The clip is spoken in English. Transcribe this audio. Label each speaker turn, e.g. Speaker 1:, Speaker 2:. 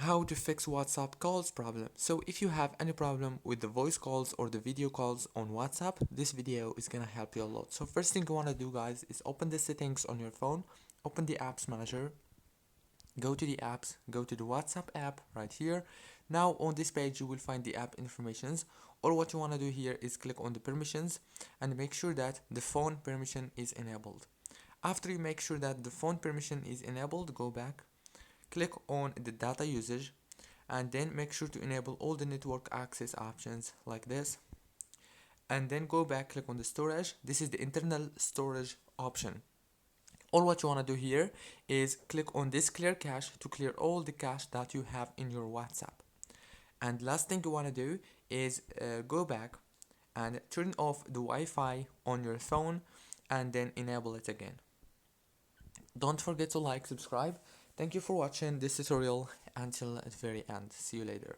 Speaker 1: how to fix WhatsApp calls problem. So if you have any problem with the voice calls or the video calls on WhatsApp, this video is gonna help you a lot. So first thing you wanna do, guys, is open the settings on your phone, open the apps manager, go to the apps, go to the WhatsApp app right here. Now on this page you will find the app informations, or what you want to do here is click on the permissions and make sure that the phone permission is enabled. After you make sure that the phone permission is enabled, go back, click on the data usage, and then make sure to enable all the network access options like this, and then go back, click on the storage. This is the internal storage option. All what you want to do here is click on this clear cache to clear all the cache that you have in your WhatsApp. And last thing you want to do is go back and turn off the Wi-Fi on your phone and then enable it again. Don't forget to like, subscribe. Thank you for watching this tutorial until the very end. See you later.